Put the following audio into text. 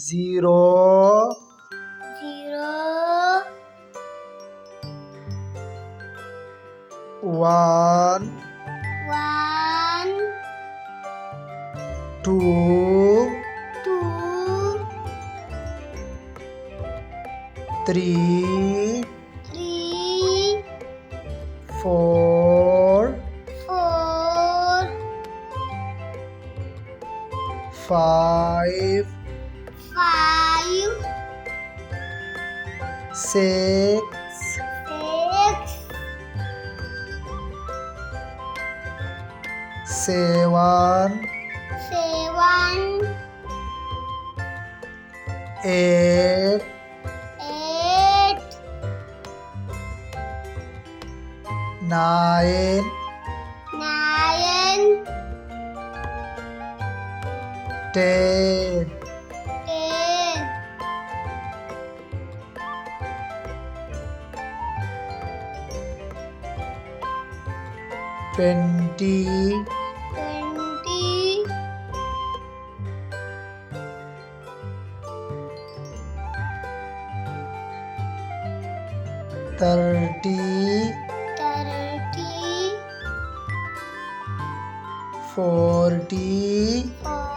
zero, 0, one, 1, two, 2, three, 3, four, 4, five, 5, six, 6, seven, 7, eight, 8, nine, 9, 10, 10, 20, 20, 30, 30, 40, 40,